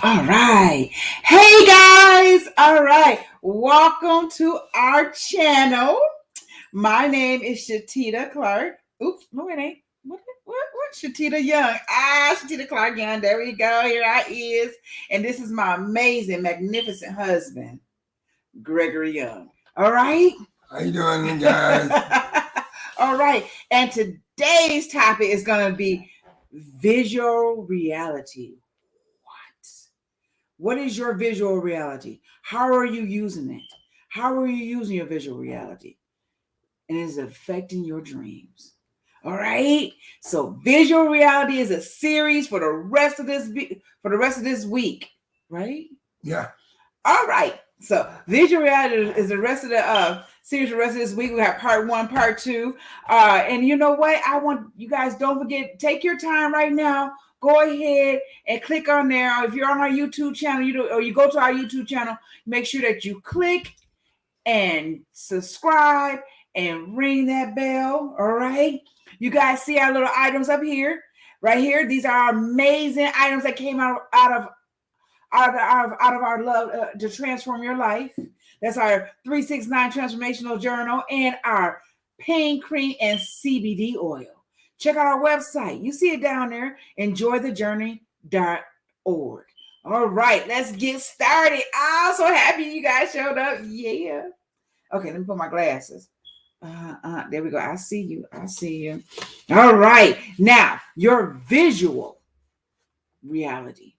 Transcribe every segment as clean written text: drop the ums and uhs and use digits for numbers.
All right. Hey guys. All right. Welcome to our channel. My name is Shateta Clark. Oops, no, it ain't. What? Shateta Young. Shateta Clark Young. There we go. Here I is. And this is my amazing, magnificent husband, Gregory Young. All right. How you doing, guys? All right. And today's topic is going to be visual reality. What is your visual reality? How are you using it? How are you using your visual reality? And is it affecting your dreams? All right. So visual reality is a series for the rest of this week, right? Yeah. All right. So visual reality is the rest of the series for the rest of this week. We have part 1, part 2. And you know what? I want you guys, don't forget, take your time right now. Go ahead and click on there. If you're on our YouTube channel, you go to our YouTube channel, make sure that you click and subscribe and ring that bell. All right. You guys see our little items up here, right here. These are our amazing items that came out of our love to transform your life. That's our 369 transformational journal and our pain cream and CBD oil. Check out our website. You see it down there. Enjoythejourney.org. All right, let's get started. I'm so happy you guys showed up. Yeah. Okay, let me put my glasses. There we go. I see you. All right. Now, your visual reality.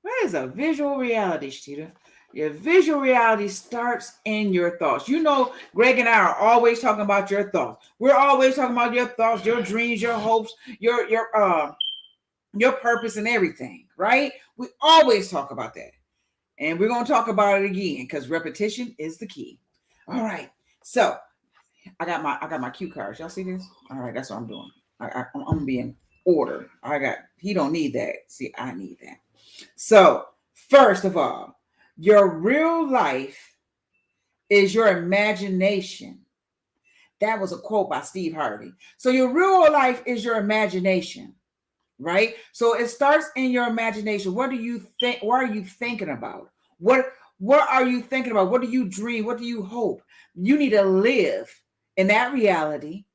What is a visual reality, Shateta? Your visual reality starts in your thoughts. You know, Greg and I are always talking about your thoughts. We're always talking about your thoughts, your dreams, your hopes, your purpose and everything, right? We always talk about that. And we're going to talk about it again because repetition is the key. All right. So I got my cue cards. Y'all see this? All right, that's what I'm doing. I'm being order. He don't need that. See, I need that. So, first of all, your real life is your imagination. That was a quote by Steve Harvey. So, your real life is your imagination, right? So, it starts in your imagination. What do you think? What are you thinking about? What are you thinking about? What do you dream? What do you hope? You need to live in that reality.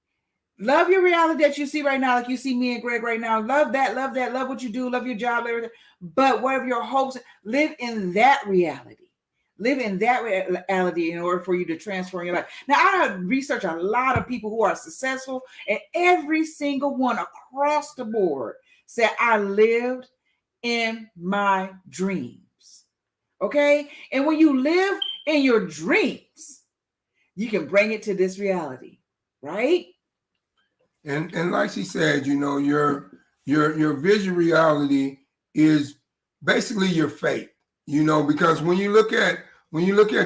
Love your reality that you see right now, like you see me and Greg right now. Love that, love what you do, love your job, everything. But whatever your hopes, live in that reality. Live in that reality in order for you to transform your life. Now, I have researched a lot of people who are successful, and every single one across the board said, I lived in my dreams. Okay? And when you live in your dreams, you can bring it to this reality, right? And like she said, you know, your visual reality is basically your fate, you know, because when you look at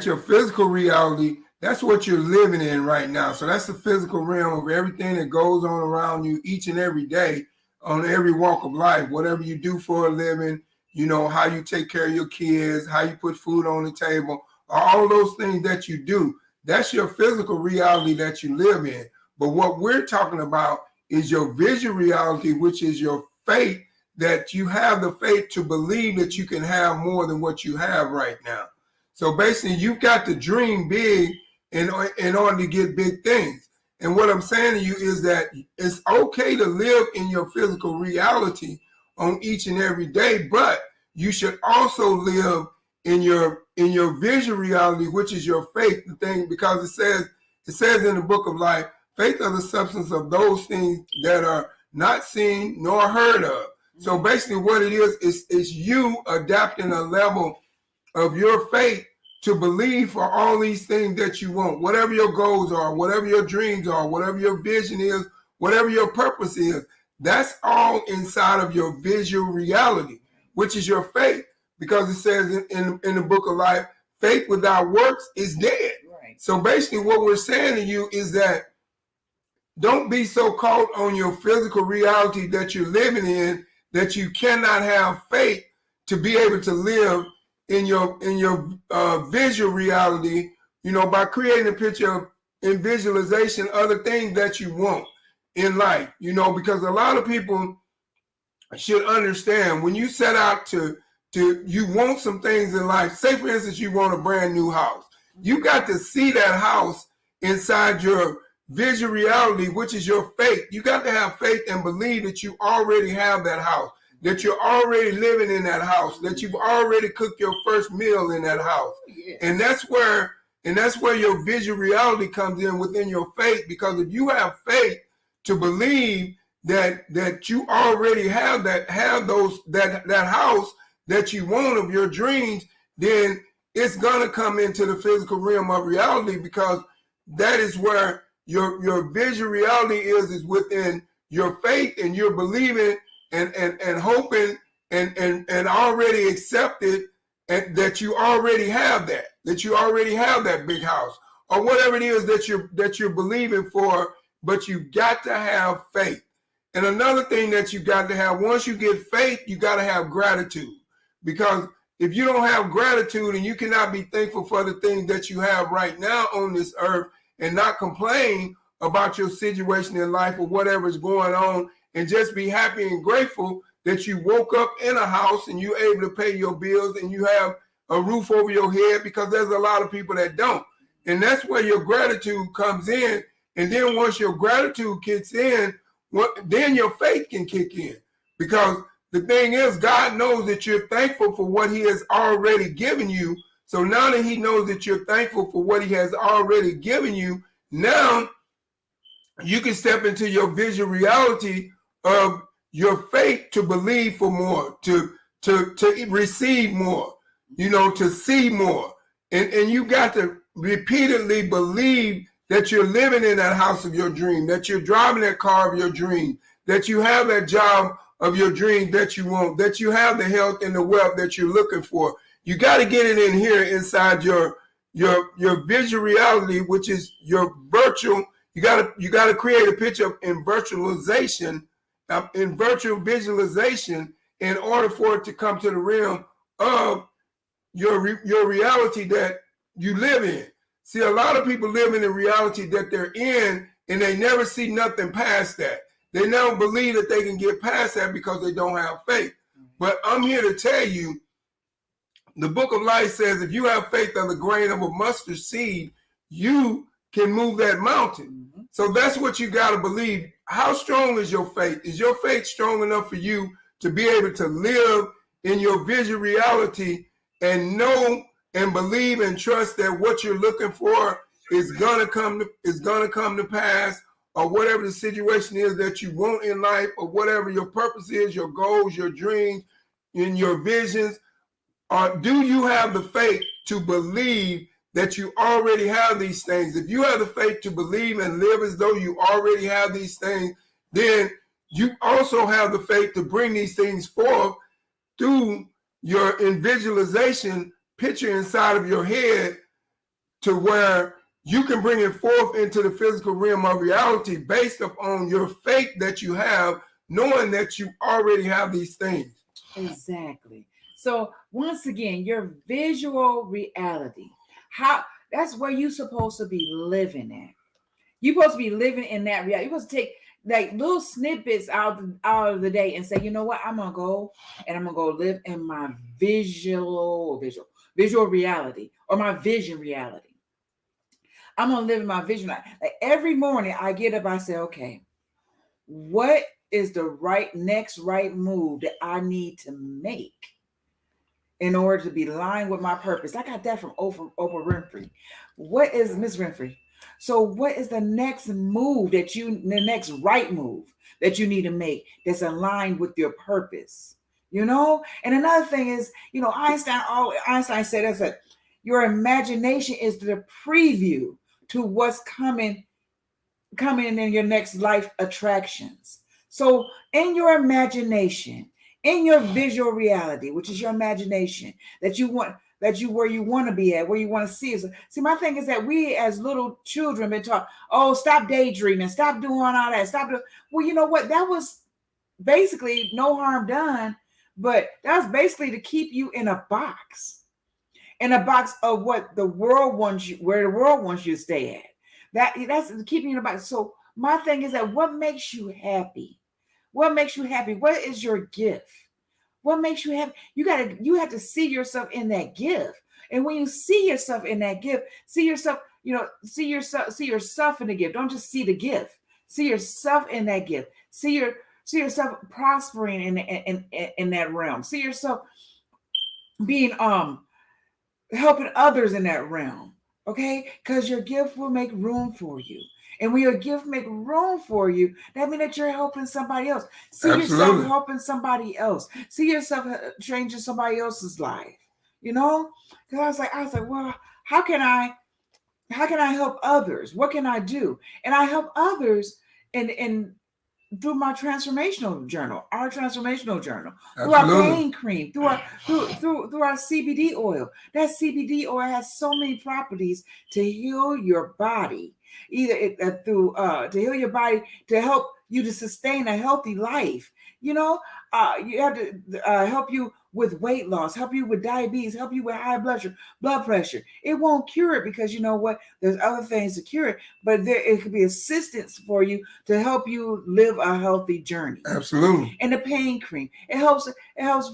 your physical reality, that's what you're living in right now. So that's the physical realm of everything that goes on around you each and every day on every walk of life, whatever you do for a living, you know, how you take care of your kids, how you put food on the table, all those things that you do. That's your physical reality that you live in. But what we're talking about is your visual reality, which is your faith, that you have the faith to believe that you can have more than what you have right now. So basically, you've got to dream big in order to get big things. And what I'm saying to you is that it's okay to live in your physical reality on each and every day, but you should also live in your visual reality, which is your faith, the thing, because it says in the book of life, faith are the substance of those things that are not seen nor heard of. So basically what it is you adapting a level of your faith to believe for all these things that you want, whatever your goals are, whatever your dreams are, whatever your vision is, whatever your purpose is. That's all inside of your visual reality, which is your faith, because it says in the book of life, faith without works is dead. Right. So basically what we're saying to you is that don't be so caught on your physical reality that you're living in that you cannot have faith to be able to live in your visual reality, you know, by creating a picture in visualization, other things that you want in life, you know, because a lot of people should understand when you set out to you want some things in life. Say, for instance, you want a brand new house. You got to see that house inside your visual reality, which is your faith. You got to have faith and believe that you already have that house, that you're already living in that house, that you've already cooked your first meal in that house. Yes. And that's where your visual reality comes in within your faith, because if you have faith to believe that you already have that house that you want of your dreams, then it's gonna come into the physical realm of reality, because that is where your visual reality is within your faith, and you're believing and hoping and already accepted, and that you already have that big house, or whatever it is that you're believing for. But you got to have faith. And another thing that you got to have, once you get faith, you got to have gratitude. Because if you don't have gratitude, and you cannot be thankful for the things that you have right now on this earth, and not complain about your situation in life or whatever is going on, and just be happy and grateful that you woke up in a house and you're able to pay your bills and you have a roof over your head, because there's a lot of people that don't. And that's where your gratitude comes in. And then once your gratitude kicks in, then your faith can kick in. Because the thing is, God knows that you're thankful for what he has already given you. So now that he knows that you're thankful for what he has already given you, now you can step into your visual reality of your faith to believe for more, to receive more, to see more. And you got to repeatedly believe that you're living in that house of your dream, that you're driving that car of your dream, that you have that job of your dream that you want, that you have the health and the wealth that you're looking for. You got to get it in here inside your visual reality, which is your virtual. You got to create a picture in virtualization, in virtual visualization, in order for it to come to the realm of your reality that you live in. See, a lot of people live in the reality that they're in, and they never see nothing past that. They never believe that they can get past that because they don't have faith. But I'm here to tell you, the book of life says if you have faith of the grain of a mustard seed, you can move that mountain. Mm-hmm. So that's what you got to believe. How strong is your faith? Is your faith strong enough for you to be able to live in your visual reality and know and believe and trust that what you're looking for is gonna come to pass, or whatever the situation is that you want in life, or whatever your purpose is, your goals, your dreams, and your visions? Or do you have the faith to believe that you already have these things? If you have the faith to believe and live as though you already have these things, then you also have the faith to bring these things forth through your visualization picture inside of your head, to where you can bring it forth into the physical realm of reality based upon your faith that you have, knowing that you already have these things. Exactly. So once again, your visual reality, that's where you're supposed to be living at. You're supposed to be living in that reality. You're supposed to take like little snippets out of the day and say, you know what, I'm gonna go live in my visual reality, or my vision reality. I'm gonna live in my vision. Like every morning I get up, I say, okay, what is the next right move that I need to make in order to be aligned with my purpose? I got that from Oprah Winfrey. What is Miss Winfrey? So what is the next right move that you need to make that's aligned with your purpose? And another thing is, Einstein said that your imagination is the preview to what's coming in your next life attractions. So in your imagination, in your visual reality, which is your imagination, where you want to be at, where you want to see us. See, my thing is that we as little children been taught, oh, stop daydreaming, stop doing all that, well, you know what? That was basically no harm done, but that was basically to keep you in a box of what the world wants you, where the world wants you to stay at. That's keeping you in a box. So my thing is that what makes you happy? What makes you happy? What is your gift? What makes you happy? You have to see yourself in that gift. And when you see yourself in that gift, see yourself, see yourself in the gift. Don't just see the gift. See yourself in that gift. See yourself prospering in that realm. See yourself being helping others in that realm. Okay? Because your gift will make room for you. And when your gift make room for you, that means that you're helping somebody else. See yourself Absolutely. helping somebody else. See yourself changing somebody else's life. You know? Because I was like, well, how can I help others? What can I do? And I help others in through my transformational journal, our transformational journal, through our Absolutely. pain cream, through our CBD oil. That CBD oil has so many properties to heal your body, through to heal your body, to help you to sustain a healthy life. You have to help you with weight loss, help you with diabetes, help you with high blood pressure. It won't cure it, because you know what? There's other things to cure it, but it could be assistance for you to help you live a healthy journey. Absolutely. And the pain cream, it helps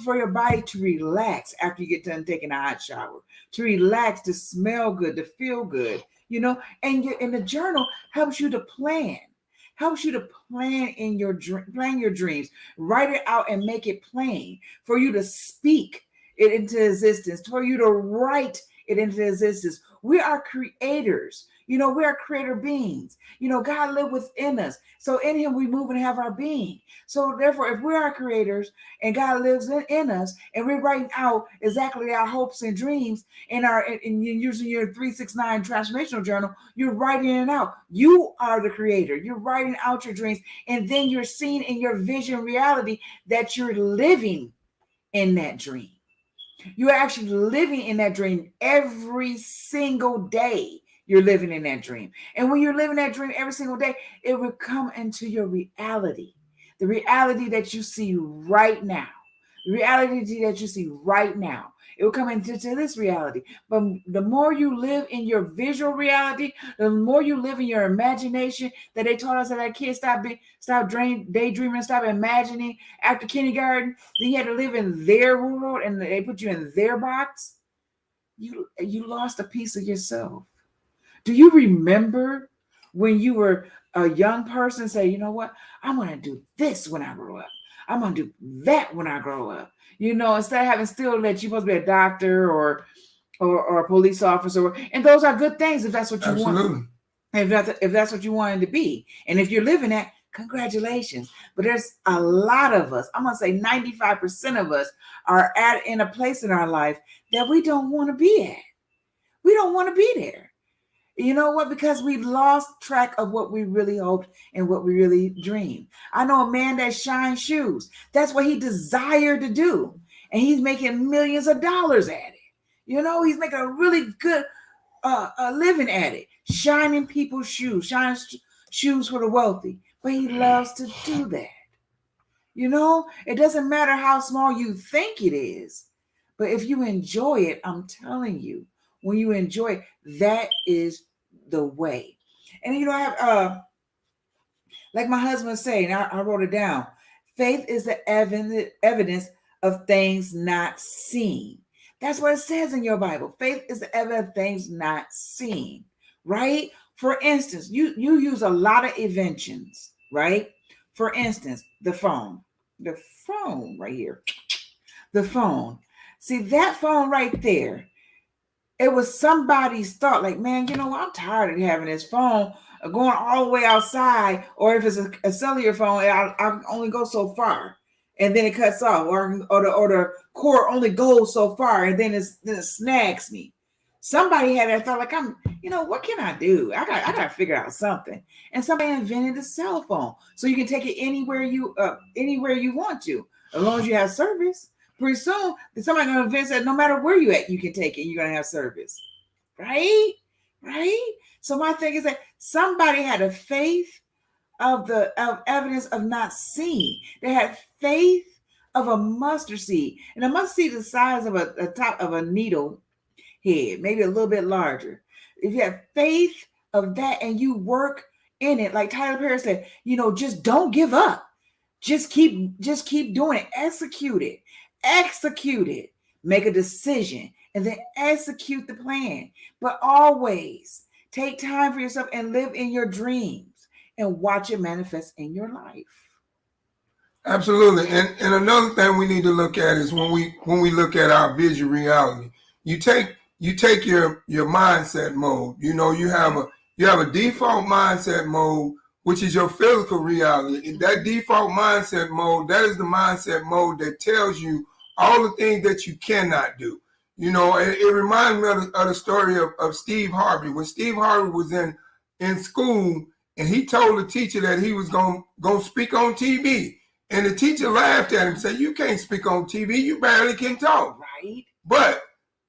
for your body to relax after you get done taking a hot shower, to relax, to smell good, to feel good. And the journal helps you to plan. Helps you to plan plan your dreams, write it out and make it plain, for you to speak it into existence, for you to write it into existence. We are creators. We are creator beings. God lives within us. So in him we move and have our being. So therefore, if we are creators and God lives in us, and we're writing out exactly our hopes and dreams and using your 369 transformational journal, you're writing it out. You are the creator. You're writing out your dreams, and then you're seeing in your vision reality that you're living in that dream. You're actually living in that dream every single day. You're living in that dream. And when you're living that dream every single day, it will come into your reality. The reality that you see right now. The reality that you see right now. It will come into this reality. But the more you live in your visual reality, the more you live in your imagination, that they taught us that our kids stop daydreaming, stop imagining after kindergarten. Then you had to live in their world, and they put you in their box. You lost a piece of yourself. Do you remember when you were a young person, say, you know what? I'm going to do this when I grow up. I'm going to do that when I grow up. Instead of having still that you're supposed to be a doctor or a police officer. And those are good things if that's what you want. If that's what you wanted to be. And if you're living that, congratulations. But there's a lot of us, I'm going to say 95% of us are in a place in our life that we don't want to be at. We don't want to be there. You know what? Because we lost track of what we really hoped and what we really dreamed. I know a man that shines shoes. That's what he desired to do. And he's making millions of dollars at it. He's making a really good living at it. Shining people's shoes, shining shoes for the wealthy. But he loves to do that. It doesn't matter how small you think it is. But if you enjoy it, I'm telling you, when you enjoy it, that is the way. And I have like my husband saying, I wrote it down. Faith is the evidence of things not seen. That's what it says in your Bible. Faith is the evidence of things not seen, right? For instance, you use a lot of inventions, right? For instance, the phone right here, the phone. See that phone right there? It was somebody's thought, like, man, I'm tired of having this phone going all the way outside, or if it's a cellular phone, I can only go so far, and then it cuts off, or the cord only goes so far, and then it snags me. Somebody had that thought, like, what can I do? I got to figure out something, and somebody invented a cell phone, so you can take it anywhere you want to, as long as you have service. Pretty soon, somebody's going to invent that no matter where you at, you can take it. You're going to have service, right? So my thing is that somebody had a faith of evidence of not seeing. They had faith of a mustard seed, and a mustard seed is the size of a top of a needle head, maybe a little bit larger. If you have faith of that and you work in it, like Tyler Perry said, just don't give up. Just keep doing it. Execute it. execute it. Make a decision and then execute the plan. But always take time for yourself and live in your dreams and watch it manifest in your life. Absolutely. And another thing we need to look at is when we look at our visual reality, you take your mindset mode. You know, you have a default mindset mode, which is your physical reality. And that default mindset mode, that is the mindset mode that tells you all the things that you cannot do. You know, it reminds me of the story of Steve Harvey. When Steve Harvey was in school and he told the teacher that he was going to speak on TV. And the teacher laughed at him and said, "You can't speak on TV. You barely can talk." Right. But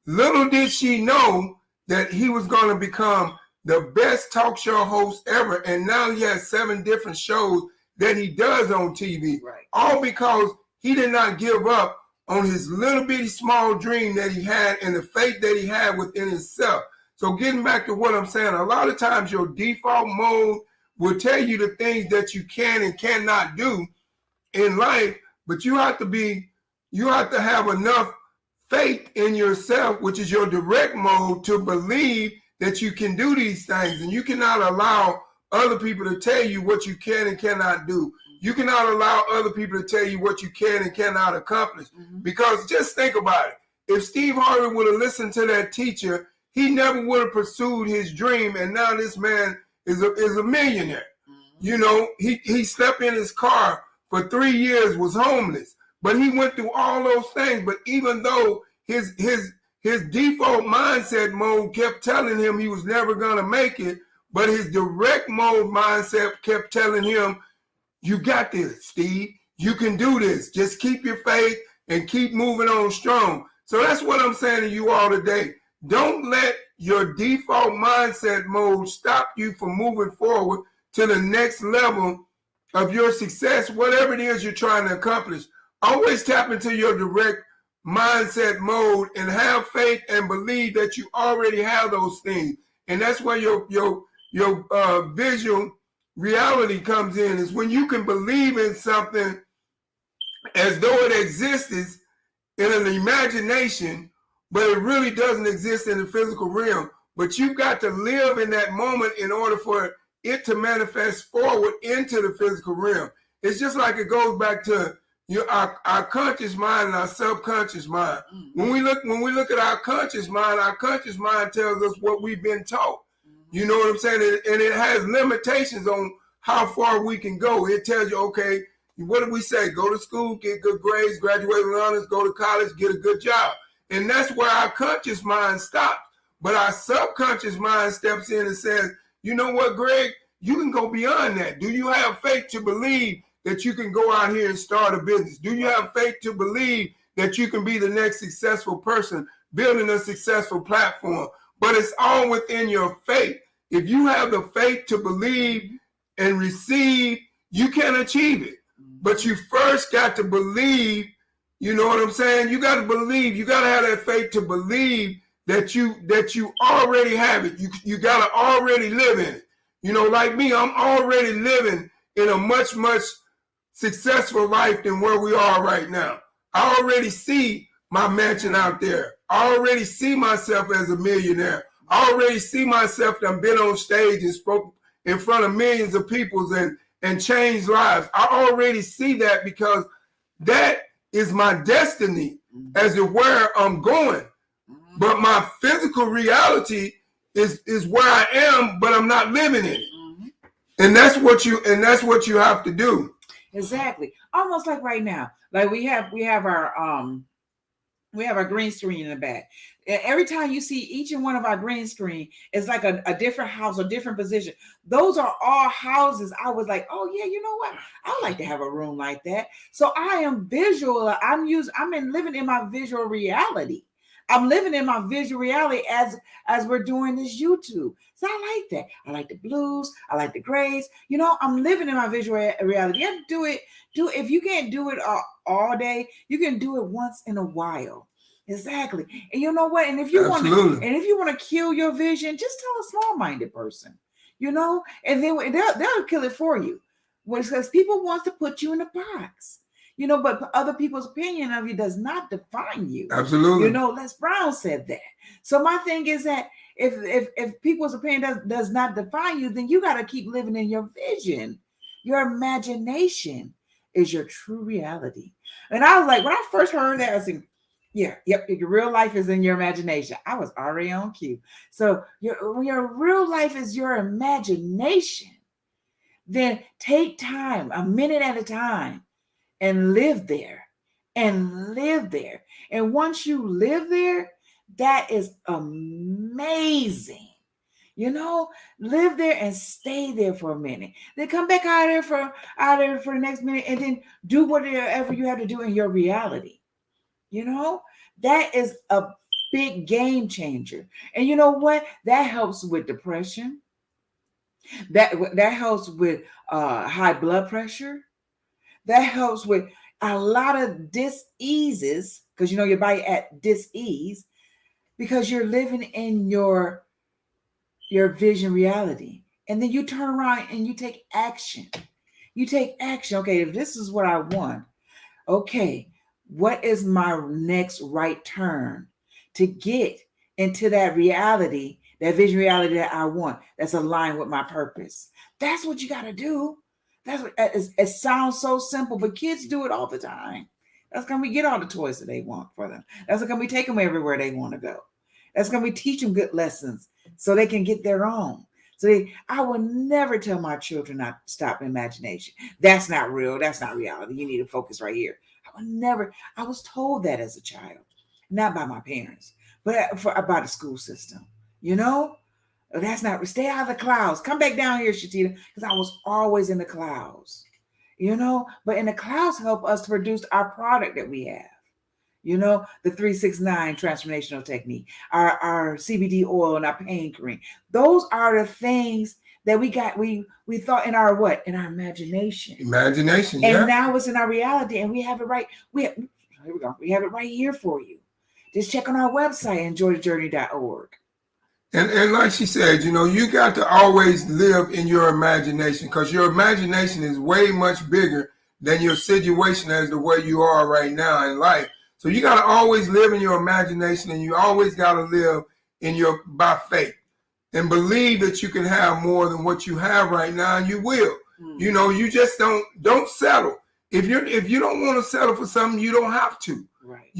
little did she know that he was going to become the best talk show host ever. And now he has 7 different shows that he does on TV. Right. All because he did not give up on his little bitty small dream that he had and the faith that he had within himself. So getting back to what I'm saying, a lot of times your default mode will tell you the things that you can and cannot do in life, but you have to have enough faith in yourself, which is your direct mode, to believe that you can do these things. And you cannot allow other people to tell you what you can and cannot do. You cannot allow other people to tell you what you can and cannot accomplish. Because just think about it. If Steve Harvey would have listened to that teacher, he never would have pursued his dream. And now this man is a millionaire. You know, he slept in his car for 3 years, was homeless, but he went through all those things. But even though his default mindset mode kept telling him he was never going to make it, but his direct mode mindset kept telling him, "You got this, Steve. You can do this. Just keep your faith and keep moving on strong." So that's what I'm saying to you all today. Don't let your default mindset mode stop you from moving forward to the next level of your success, whatever it is you're trying to accomplish. Always tap into your direct mindset mode and have faith and believe that you already have those things. And that's where your visual reality comes in, is when you can believe in something as though it exists in an imagination, but it really doesn't exist in the physical realm. But you've got to live in that moment in order for it to manifest forward into the physical realm. It's just like it goes back to our conscious mind and our subconscious mind. When we look at our conscious mind tells us what we've been taught. You know what I'm saying? And it has limitations on how far we can go. It tells you, okay, what did we say? Go to school, get good grades, graduate with honors, go to college, get a good job. And that's where our conscious mind stops. But our subconscious mind steps in and says, "You know what, Greg? You can go beyond that. Do you have faith to believe that you can go out here and start a business? Do you have faith to believe that you can be the next successful person building a successful platform?" But it's all within your faith. If you have the faith to believe and receive, you can achieve it. But you first got to believe, you know what I'm saying? You got to believe, you got to have that faith to believe that you already have it. You got to already live in it. You know, like me, I'm already living in a much, much successful life than where we are right now. I already see my mansion out there. I already see myself as a millionaire. I already see myself that I've been on stage and spoke in front of millions of people and changed lives. I already see that because that is my destiny as to where I'm going. But my physical reality is where I am, but I'm not living in it. And that's what you have to do. Exactly. Almost like right now. Like we have our green screen in the back. Every time you see each and one of our green screen, it's like a different house, a different position. Those are all houses. I was like, oh yeah, you know what? I like to have a room like that. So I am visual. I'm living in my visual reality. I'm living in my visual reality as we're doing this YouTube. So I like that. I like the blues. I like the grays. You know, I'm living in my visual reality. You have to do it. If you can't do it all day, you can do it once in a while. Exactly. And you know what? And if you want to kill your vision, just tell a small-minded person, you know, and then they'll kill it for you. Because people want to put you in a box. But other people's opinion of you does not define you. Absolutely. Les Brown said that. So my thing is that if people's opinion does not define you, then you got to keep living in your vision. Your imagination is your true reality. And I was like, when I first heard that, I was like, yep, your real life is in your imagination. I was already on cue. So your real life is your imagination. Then take time, a minute at a time, and live there. And live there. And once you live there, that is amazing. Live there and stay there for a minute. Then come back out there for the next minute, and then do whatever you have to do in your reality. That is a big game changer. And you know what? That helps with depression. That helps with high blood pressure. That helps with a lot of diseases, because your body at dis-ease, because you're living in your vision reality. And then you turn around and you take action. Okay, if this is what I want, okay, what is my next right turn to get into that reality, that vision reality that I want, that's aligned with my purpose? That's what you got to do. It sounds so simple, but kids do it all the time. That's when we get all the toys that they want for them. That's when we take them everywhere they want to go. That's when we teach them good lessons so they can get their own. I will never tell my children not to stop imagination. That's not real. That's not reality. You need to focus right here. I was told that as a child, not by my parents, but by the school system. That's not, stay out of the clouds. Come back down here, Shateta, because I was always in the clouds. But in the clouds help us to produce our product that we have. The 369 transformational technique, our CBD oil and our pain cream. Those are the things that we got. We thought in our what? In our imagination. Imagination, and now it's in our reality, and we have it right. Here we go. We have it right here for you. Just check on our website, enjoythejourney.org. And like she said, you got to always live in your imagination, because your imagination is way much bigger than your situation as the way you are right now in life. So you got to always live in your imagination, and you always got to live by faith and believe that you can have more than what you have right now, and you will. You just don't settle. If you don't want to settle for something, you don't have to. Right.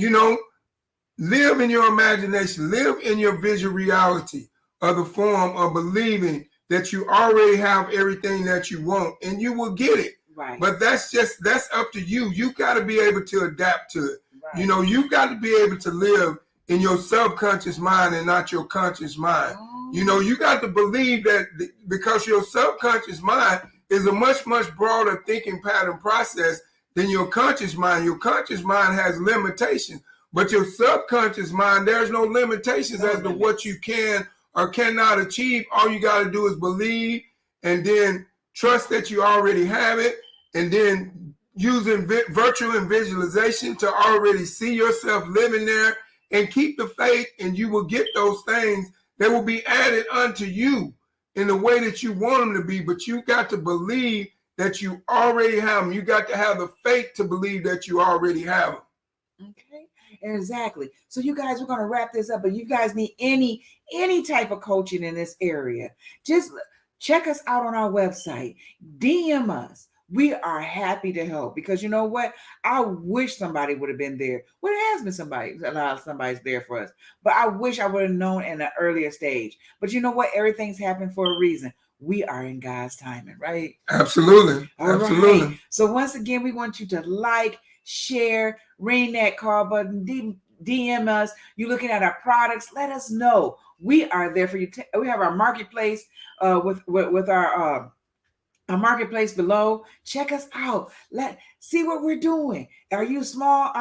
Live in your imagination, live in your visual reality of the form of believing that you already have everything that you want, and you will get it. Right. But that's up to you. You got to be able to adapt to it. Right. You've got to be able to live in your subconscious mind and not your conscious mind. Oh. You got to believe that because your subconscious mind is a much, much broader thinking pattern process than your conscious mind. Your conscious mind has limitations. But your subconscious mind, there's no limitations as to what you can or cannot achieve. All you got to do is believe, and then trust that you already have it, and then using virtual and visualization to already see yourself living there, and keep the faith, and you will get those things that will be added unto you in the way that you want them to be. But you got to believe that you already have them. You got to have the faith to believe that you already have them. Okay. Exactly. So you guys, we're going to wrap this up, but you guys need any type of coaching in this area, just check us out on our website, DM us. We are happy to help, because you know what? I wish somebody would have been there. Well, there has been somebody's there for us, but I wish I would have known in an earlier stage. But you know what? Everything's happened for a reason. We are in God's timing, right? Absolutely. All Absolutely. Right. So once again, we want you to like, share, ring that call button, DM us. You're looking at our products, let us know. We are there for you. We have our marketplace with our marketplace below. Check us out. Let's see what we're doing. Are you small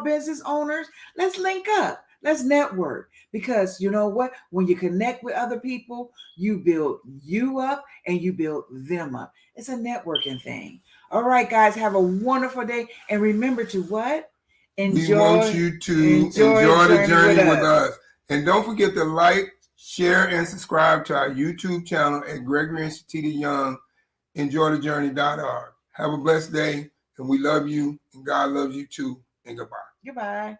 business owners? Let's link up. Let's network, because you know what? When you connect with other people, you build you up and you build them up. It's a networking thing. All right, guys, have a wonderful day. And remember to what? We want you to enjoy the journey with us. And don't forget to like, share, and subscribe to our YouTube channel at Gregory and Shateta Young, enjoythejourney.org. Have a blessed day. And we love you, and God loves you too. And goodbye. Goodbye.